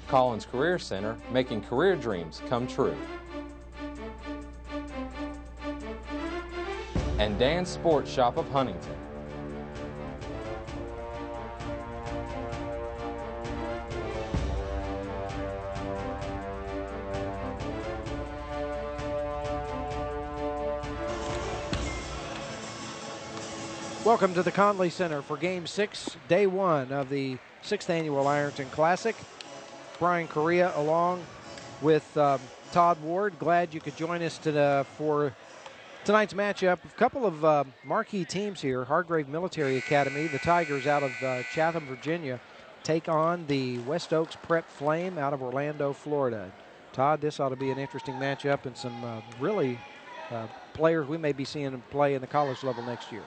Collins Career Center, making career dreams come true. And Dan's Sports Shop of Huntington. Welcome to the Conley Center for Game 6, Day 1 of the 6th Annual Ironton Classic. Brian Correa along with Todd Ward. Glad you could join us for tonight's matchup. A couple of marquee teams here. Hargrave Military Academy, the Tigers out of Chatham, Virginia, take on the West Oaks Prep Flame out of Orlando, Florida. Todd, this ought to be an interesting matchup and some really players we may be seeing play in the college level next year.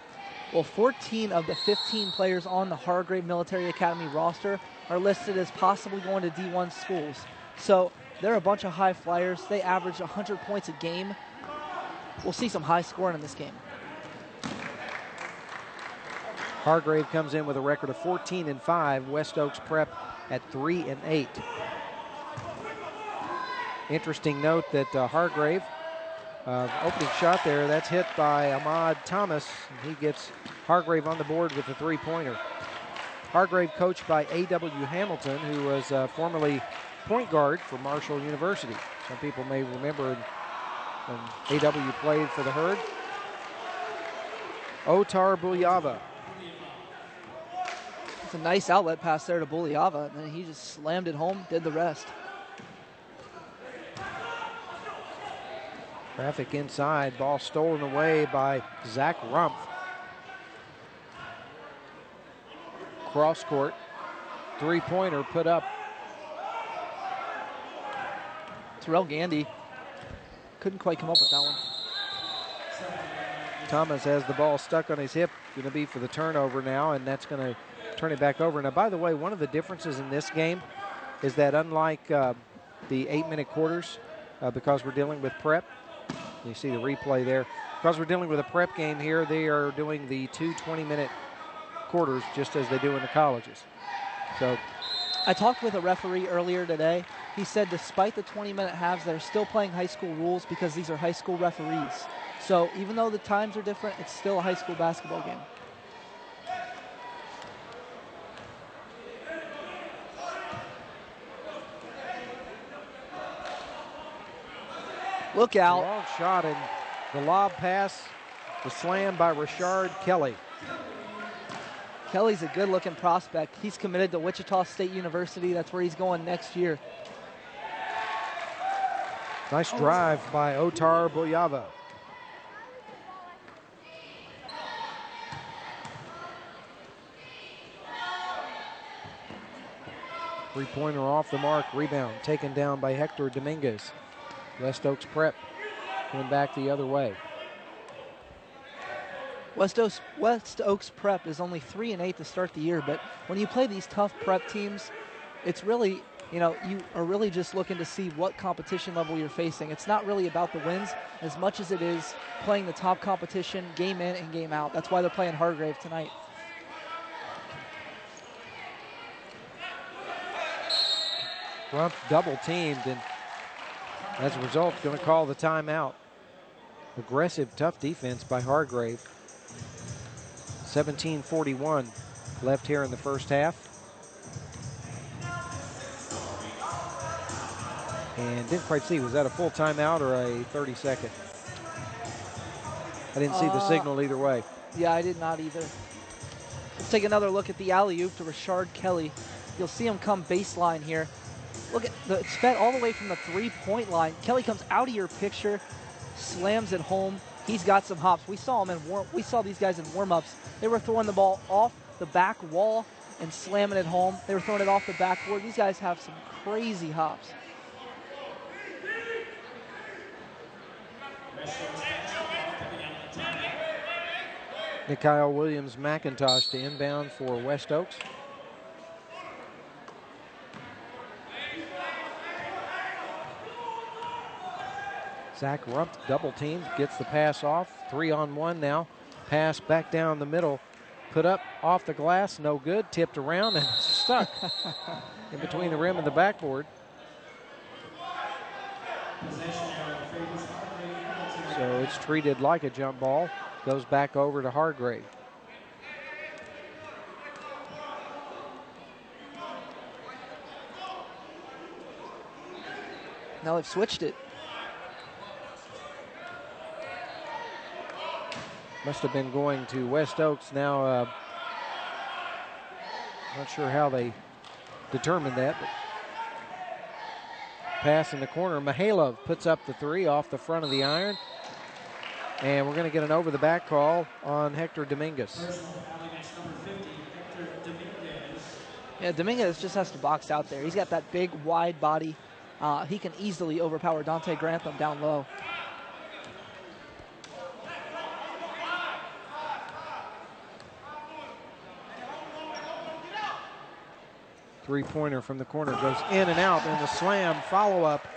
Well, 14 of the 15 players on the Hargrave Military Academy roster are listed as possibly going to D1 schools. So they're a bunch of high flyers. They average 100 points a game. We'll see some high scoring in this game. Hargrave comes in with a record of 14-5. West Oaks Prep at 3-8. Interesting note that Hargrave, opening shot there, that's hit by Ahmad Thomas. He gets Hargrave on the board with a three-pointer. Hargrave coached by A.W. Hamilton, who was formerly point guard for Marshall University. Some people may remember when A.W. played for the Herd. Otar Bulyava. It's a nice outlet pass there to Bulyava, and then he just slammed it home, did the rest. Traffic inside, ball stolen away by Zach Rumpf. Cross court, three-pointer put up. Terrell Gandy couldn't quite come up with that one. Thomas has the ball stuck on his hip, going to be for the turnover now, and that's going to turn it back over. Now, by the way, one of the differences in this game is that unlike the 8-minute quarters, because we're dealing with prep, you see the replay there. Because we're dealing with a prep game here, they are doing the 2 20-minute quarters just as they do in the colleges. So, I talked with a referee earlier today. He said despite the 20-minute halves, they're still playing high school rules because these are high school referees. So even though the times are different, it's still a high school basketball game. Look out. Long shot and the lob pass, the slam by Rashard Kelly. Kelly's a good-looking prospect. He's committed to Wichita State University. That's where he's going next year. Nice drive by Otar Bulyava. Three-pointer off the mark, rebound taken down by Hector Dominguez. West Oaks Prep coming back the other way. West Oaks Prep is only 3-8 to start the year, but when you play these tough prep teams, it's really, you are really just looking to see what competition level you're facing. It's not really about the wins as much as it is playing the top competition game in and game out. That's why they're playing Hargrave tonight. Rumpf double teamed, and as a result, going to call the timeout. Aggressive, tough defense by Hargrave. 17:41 left here in the first half. And didn't quite see, was that a full timeout or a 30-second? I didn't see the signal either way. Yeah, I did not either. Let's take another look at the alley-oop to Rashard Kelly. You'll see him come baseline here. Look at it's fed all the way from the three-point line. Kelly comes out of your picture, slams it home. He's got some hops. We saw these guys in warm-ups. They were throwing the ball off the back wall and slamming it home. They were throwing it off the backboard. These guys have some crazy hops. Mikhail Williams-McIntosh to inbound for West Oaks. Zach Rumpf double teamed, gets the pass off. 3-on-1 now. Pass back down the middle put up off the glass, no good. Tipped around and stuck in between the rim and the backboard. So it's treated like a jump ball. Goes back over to Hargrave. Now they've switched it. Must have been going to West Oaks. Now, not sure how they determined that, but pass in the corner. Mihailov puts up the three off the front of the iron. And we're going to get an over-the-back call on Hector Dominguez. Yeah, Dominguez just has to box out there. He's got that big, wide body. He can easily overpower Dante Grantham down low. Three-pointer from the corner goes in and out, and the slam follow-up.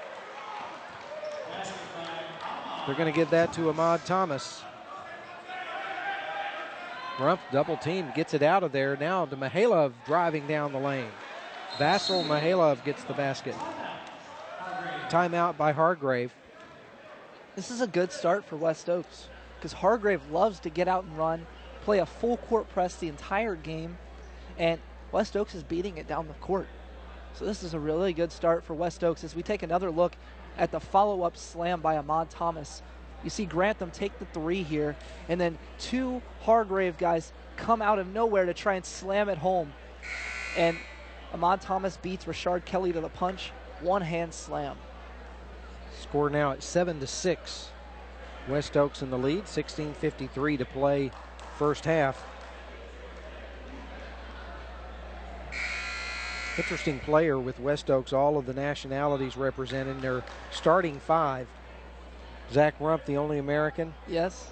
They're going to give that to Ahmad Thomas. Rumpf double team, gets it out of there. Now to Mihailov driving down the lane. Vasyl Mihailov gets the basket. Timeout by Hargrave. This is a good start for West Oaks because Hargrave loves to get out and run, play a full court press the entire game, and West Oaks is beating it down the court. So this is a really good start for West Oaks as we take another look at the follow-up slam by Ahmad Thomas. You see Grantham take the three here, and then two Hargrave guys come out of nowhere to try and slam it home. And Ahmad Thomas beats Rashard Kelly to the punch, one-hand slam. Score now at 7-6. West Oaks in the lead, 16:53 to play first half. Interesting player with West Oaks, all of the nationalities represented in their starting five. Zach Rumpf, the only American. Yes.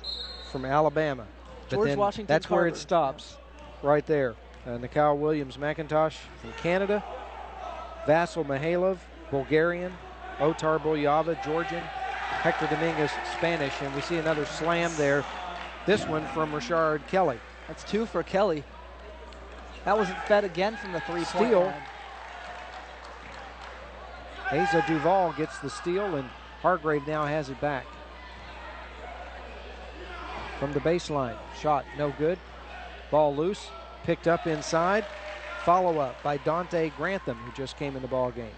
From Alabama. George Washington That's Carver. where it stops, right there. Nikal Williams-McIntosh from Canada. Vasyl Mihailov, Bulgarian. Otar Boyava, Georgian. Hector Dominguez, Spanish. And we see another slam there. This one from Rashard Kelly. That's two for Kelly. That wasn't fed again from the three-point Steal. line. Asa Duval gets the steal, and Hargrave now has it back. From the baseline, shot no good. Ball loose, picked up inside. Follow-up by Dante Grantham, who just came in the ball game.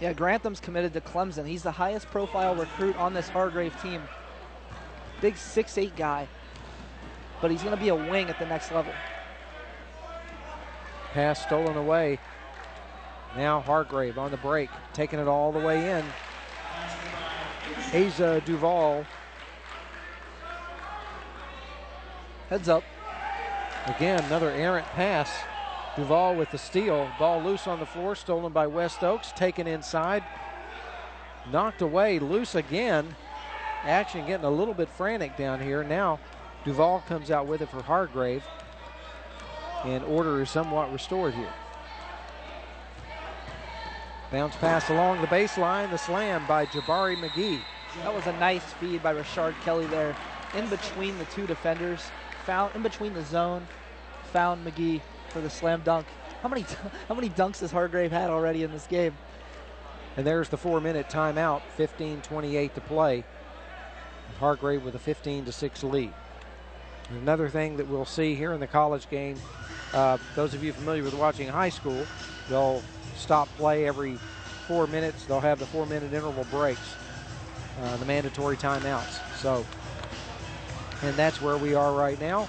Yeah, Grantham's committed to Clemson. He's the highest profile recruit on this Hargrave team. Big 6'8" guy, but he's going to be a wing at the next level. Pass stolen away. Now Hargrave on the break, taking it all the way in. Asa Duval. Heads up. Again, another errant pass. Duval with the steal. Ball loose on the floor, stolen by West Oaks, taken inside. Knocked away, loose again. Action getting a little bit frantic down here. Now Duval comes out with it for Hargrave, and order is somewhat restored here. Bounce pass along the baseline, the slam by Jabari McGee. That was a nice feed by Rashard Kelly there. In between the two defenders, found in between the zone, found McGee for the slam dunk. How many dunks has Hargrave had already in this game? And there's the 4-minute timeout, 15:28 to play. Hargrave with a 15-6 lead. Another thing that we'll see here in the college game, those of you familiar with watching high school, they'll stop play every 4 minutes. They'll have the 4-minute interval breaks, the mandatory timeouts. So, and that's where we are right now.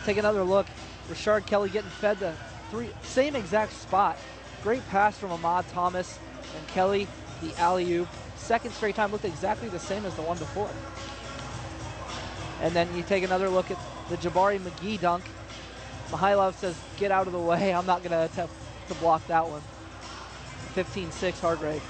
Take another look. Rashard Kelly getting fed the three, same exact spot. Great pass from Ahmad Thomas, and Kelly, the alley-oop. Second straight time looked exactly the same as the one before. And then you take another look at the Jabari McGee dunk. Mihailov says, get out of the way. I'm not going to attempt to block that one. 15-6 Hargrave.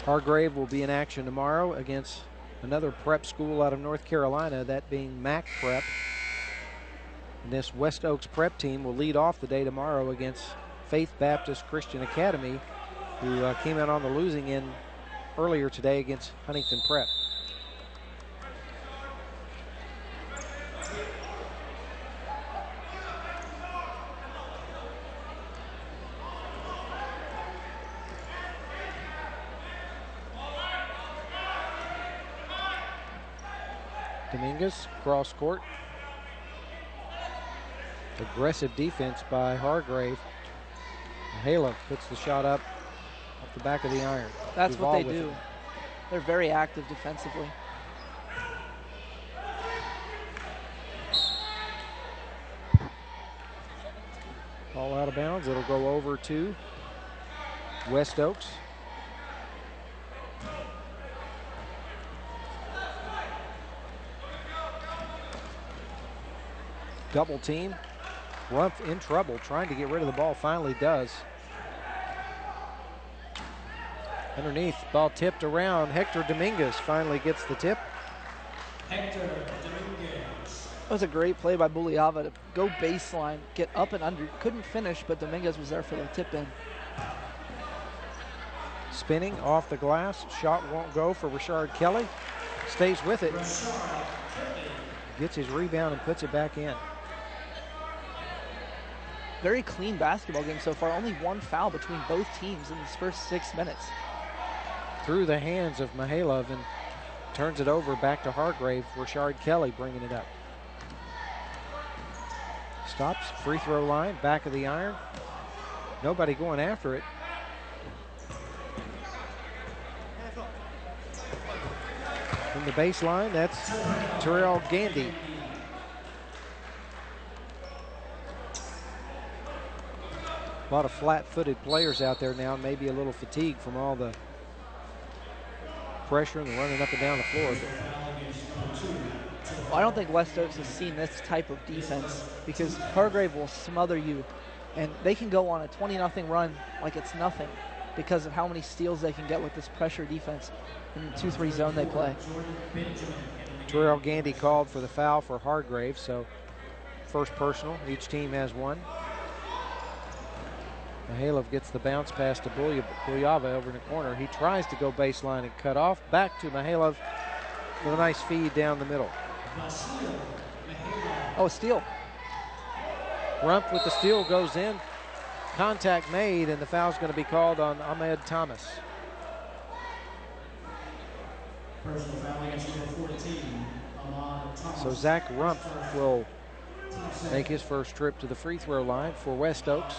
Hargrave will be in action tomorrow against another prep school out of North Carolina, that being Mac Prep. And this West Oaks prep team will lead off the day tomorrow against Faith Baptist Christian Academy who came out on the losing end earlier today against Huntington Prep. Dominguez, cross court. Aggressive defense by Hargrave. Mihailov puts the shot up off the back of the iron. That's Duval what they with do. it. They're very active defensively. Ball out of bounds. It'll go over to West Oaks. Double team. Rumpf in trouble, trying to get rid of the ball, finally does. Underneath, ball tipped around. Hector Dominguez finally gets the tip. Hector Dominguez. That was a great play by Buliava to go baseline, get up and under. Couldn't finish, but Dominguez was there for the tip in. Spinning off the glass. Shot won't go for Richard Kelly. Stays with it. Gets his rebound and puts it back in. Very clean basketball game so far. Only one foul between both teams in these first 6 minutes. Through the hands of Mihailov and turns it over back to Hargrave. Richard Kelly bringing it up. Stops, free throw line, back of the iron. Nobody going after it. From the baseline, that's Terrell Gandy. A lot of flat-footed players out there now, maybe a little fatigued from all the pressure and the running up and down the floor. Well, I don't think West Oaks has seen this type of defense because Hargrave will smother you, and they can go on a 20-0 run like it's nothing because of how many steals they can get with this pressure defense in the 2-3 zone they play. Terrell Gandy called for the foul for Hargrave, so first personal. Each team has one. Mihailov gets the bounce pass to Buliava over in the corner. He tries to go baseline and cut off. Back to Mihailov with a nice feed down the middle. Oh, a steal. Rumpf with the steal goes in. Contact made, and the foul's going to be called on Ahmed Thomas. Personal foul against number 14, Ahmad Thomas. So Zach Rumpf will make his first trip to the free throw line for West Oaks.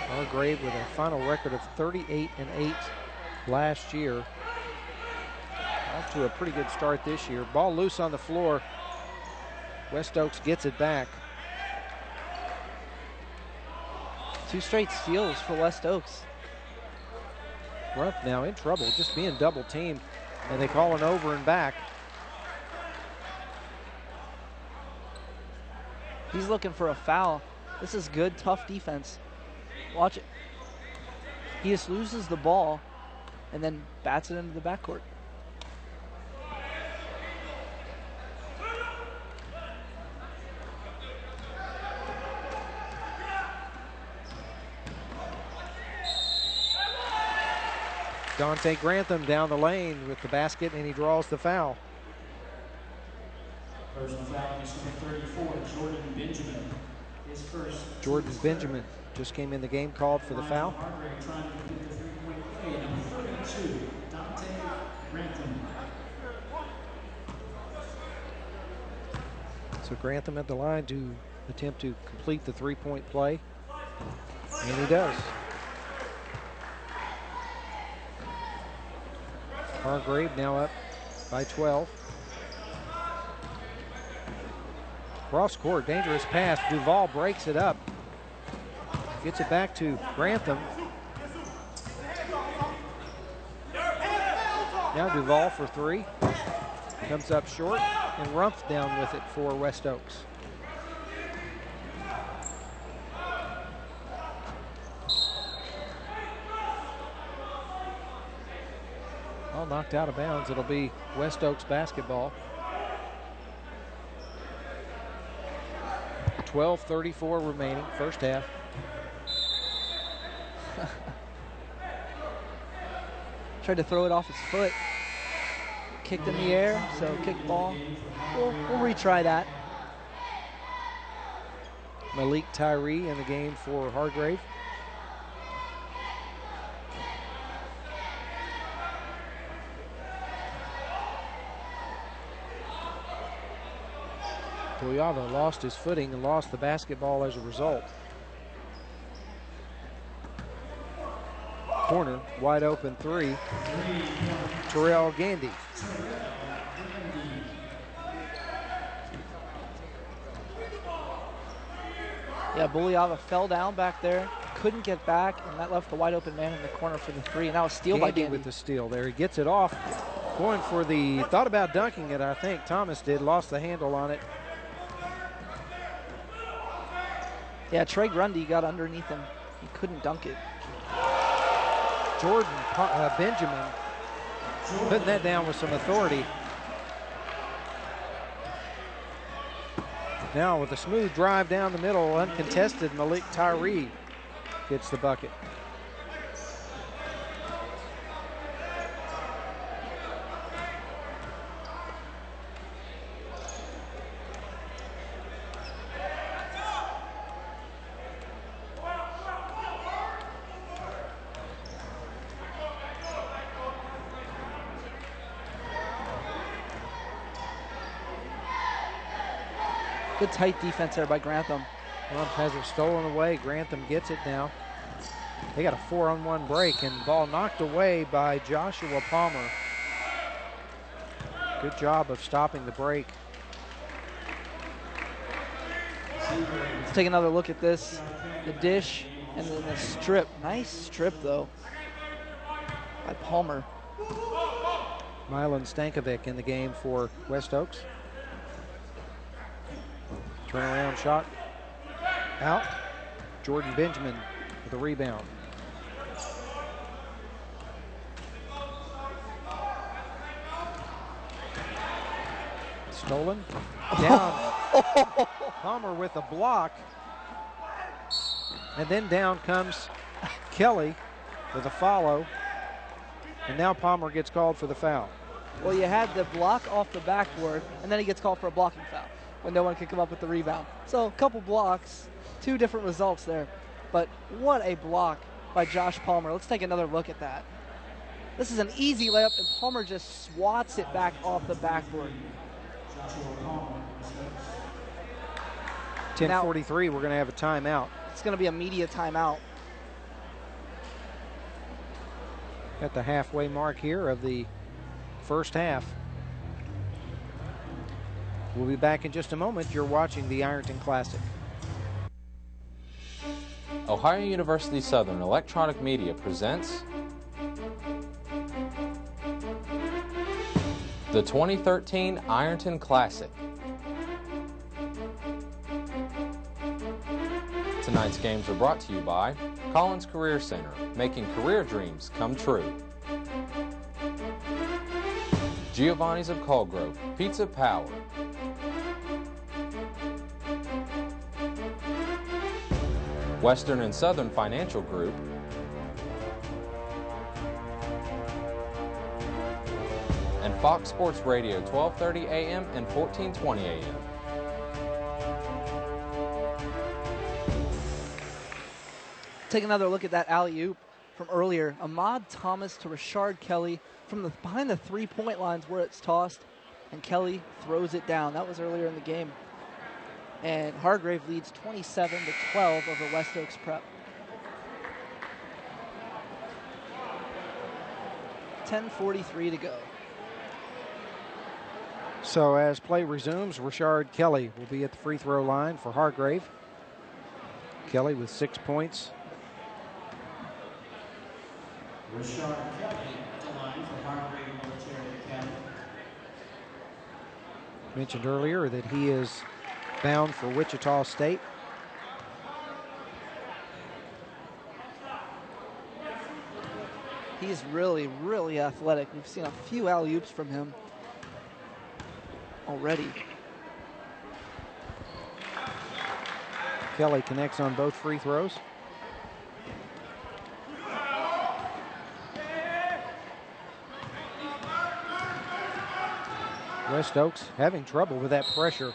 Hargrave with a final record of 38-8 last year. Off to a pretty good start this year. Ball loose on the floor. West Oaks gets it back. 2 straight steals for West Oaks. Rumpf now in trouble, just being double teamed, and they call an over and back. He's looking for a foul. This is good, tough defense. Watch it. He just loses the ball and then bats it into the backcourt. Dante Grantham down the lane with the basket, and he draws the foul. Personal foul against number 34, Jordan Benjamin. His first. Jordan Benjamin just came in the game, called for the foul. Hargrave trying to complete the three-point play. Number 32, Dante Grantham. So Grantham at the line to attempt to complete the three-point play, and he does. Hargrave now up by 12. Cross court, dangerous pass. Duval breaks it up. Gets it back to Grantham. Now Duvall for three. Comes up short, and Rumpf down with it for West Oaks. All knocked out of bounds. It'll be West Oaks basketball. 12:34 remaining, first half. Tried to throw it off his foot. Kicked in the air, so kick ball. We'll retry that. Malik Tyree in the game for Hargrave. Boyava lost his footing and lost the basketball as a result. Corner, wide open three. Terrell Gandy. Yeah, Boyava fell down back there, couldn't get back, and that left the wide open man in the corner for the three. And that was steal by Gandy. With the steal there. He gets it off. Going for the, thought about dunking it, I think. Thomas did, lost the handle on it. Yeah, Trey Grundy got underneath him. He couldn't dunk it. Jordan Benjamin putting that down with some authority. Now with a smooth drive down the middle, uncontested, Malik Tyree gets the bucket. Good tight defense there by Grantham. Rumpf has it stolen away. Grantham gets it now. They got a 4-on-1 break, and ball knocked away by Joshua Palmer. Good job of stopping the break. Let's take another look at this. The dish and then the strip. Nice strip, though, by Palmer. Milan Stankovic in the game for West Oaks. Turnaround shot. Out. Jordan Benjamin with a rebound. Stolen. Down. Palmer with a block. And then down comes Kelly with a follow. And now Palmer gets called for the foul. Well, you had the block off the backboard, and then he gets called for a blocking foul when no one can come up with the rebound. So a couple blocks, two different results there. But what a block by Josh Palmer. Let's take another look at that. This is an easy layup, and Palmer just swats it back off the backboard. 10:43, we're going to have a timeout. It's going to be a media timeout. At the halfway mark here of the first half. We'll be back in just a moment. You're watching the Ironton Classic. Ohio University Southern Electronic Media presents the 2013 Ironton Classic. Tonight's games are brought to you by Collins Career Center, making career dreams come true. Giovanni's of Colgrove, Pizza Power. Western and Southern Financial Group. And Fox Sports Radio, 1230 AM and 1420 AM. Take another look at that alley-oop from earlier. Ahmad Thomas to Rashard Kelly from behind the three-point lines where it's tossed, and Kelly throws it down. That was earlier in the game. And Hargrave leads 27-12 over West Oaks Prep. 10:43 to go. So as play resumes, Rashard Kelly will be at the free throw line for Hargrave. Kelly with 6 points. Rashard Kelly at the line for Hargrave, number 2. Mentioned earlier that he is bound for Wichita State. He's really, really athletic. We've seen a few alley-oops from him already. Kelly connects on both free throws. West Oaks having trouble with that pressure.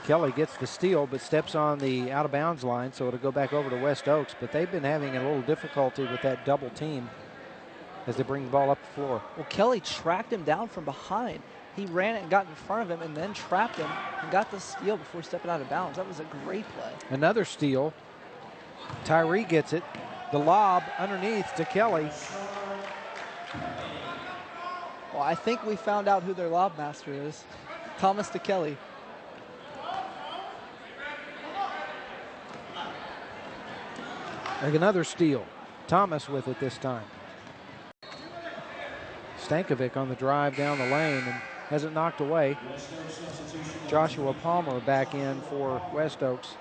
Kelly gets the steal, but steps on the out-of-bounds line, so it'll go back over to West Oaks. But they've been having a little difficulty with that double team as they bring the ball up the floor. Well, Kelly tracked him down from behind. He ran it and got in front of him and then trapped him and got the steal before stepping out of bounds. That was a great play. Another steal. Tyree gets it. The lob underneath to Kelly. Well, I think we found out who their lob master is. Thomas to Kelly. Like another steal. Thomas with it this time. Stankovic on the drive down the lane and has it knocked away. Joshua Palmer back in for West Oaks.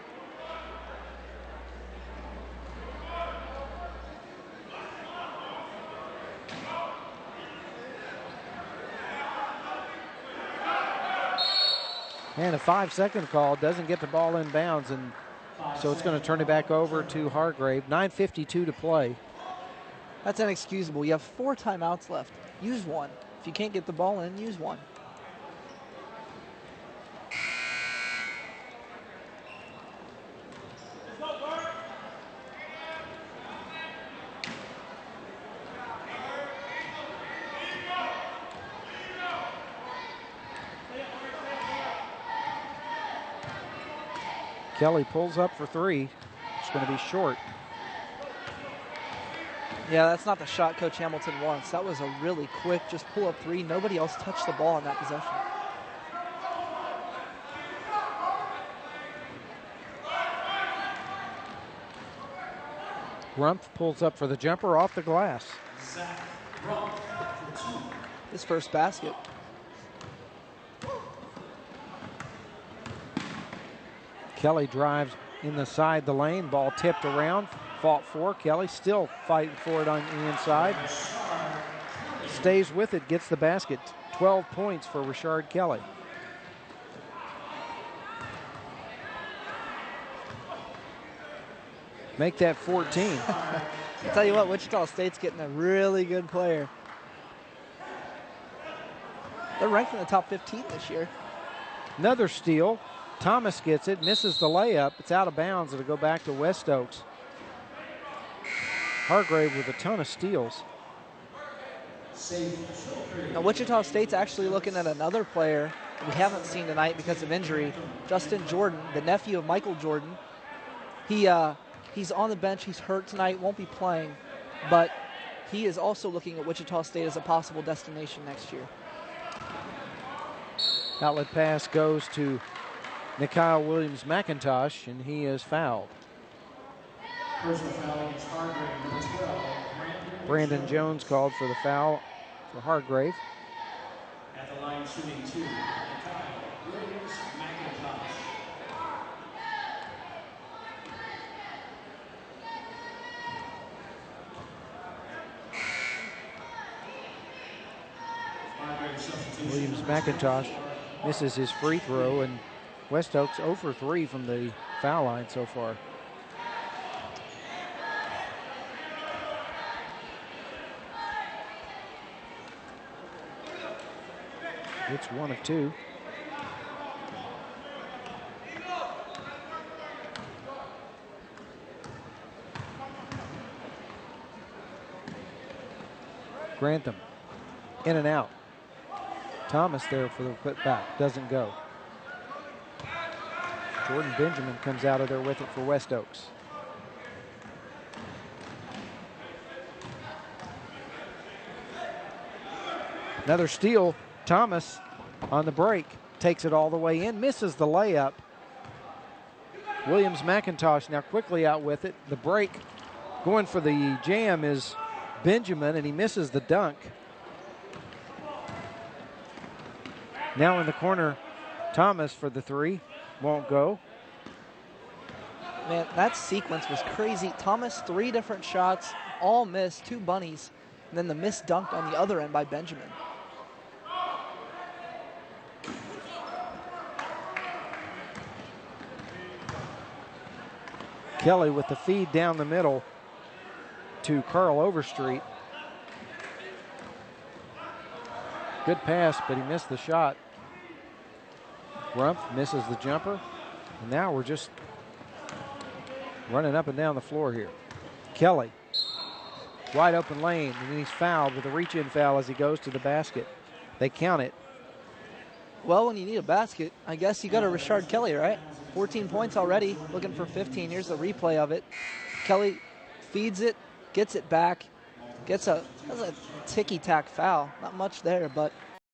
And a 5-second call doesn't get the ball in bounds, and so it's going to turn it back over to Hargrave. 9:52 to play. That's inexcusable. You have 4 timeouts left. Use one. If you can't get the ball in, use one. Kelly pulls up for 3. It's going to be short. Yeah, that's not the shot Coach Hamilton wants. That was a really quick, just pull up 3. Nobody else touched the ball in that possession. Rumpf pulls up for the jumper off the glass. His first basket. Kelly drives in the side the lane. Ball tipped around. Fought for. Kelly still fighting for it on the inside. Stays with it. Gets the basket. 12 points for Richard Kelly. Make that 14. I'll tell you what, Wichita State's getting a really good player. They're ranked in the top 15 this year. Another steal. Thomas gets it, misses the layup. It's out of bounds. It'll go back to West Oaks. Hargrave with a ton of steals. Now, Wichita State's actually looking at another player we haven't seen tonight because of injury. Justin Jordan, the nephew of Michael Jordan. He's on the bench. He's hurt tonight, won't be playing. But he is also looking at Wichita State as a possible destination next year. Outlet pass goes to Nikhil Williams-McIntosh, and he is fouled. Personal foul against Hargrave, number 12. Brandon Jones called for the foul for Hargrave. At the line shooting 2, Nikhil Williams-McIntosh. Williams-McIntosh misses his free throw, and West Oaks 0 for 3 from the foul line so far. It's 1 of 2. Grantham in and out. Thomas there for the putback, doesn't go. Jordan Benjamin comes out of there with it for West Oaks. Another steal. Thomas on the break takes it all the way in, misses the layup. Williams-McIntosh now quickly out with it. The break going for the jam is Benjamin, and he misses the dunk. Now in the corner, Thomas for the three. Won't go. Man, that sequence was crazy. Thomas, 3 different shots, all missed, 2 bunnies, and then the missed dunk on the other end by Benjamin. Kelly with the feed down the middle to Carl Overstreet. Good pass, but he missed the shot. Rumpf misses the jumper. And now we're just running up and down the floor here. Kelly, wide open lane, and then he's fouled with a reach-in foul as he goes to the basket. They count it. Well, when you need a basket, I guess you got to Richard Kelly, right? 14 points already, looking for 15. Here's the replay of it. Kelly feeds it, gets it back, that's a ticky-tack foul. Not much there, but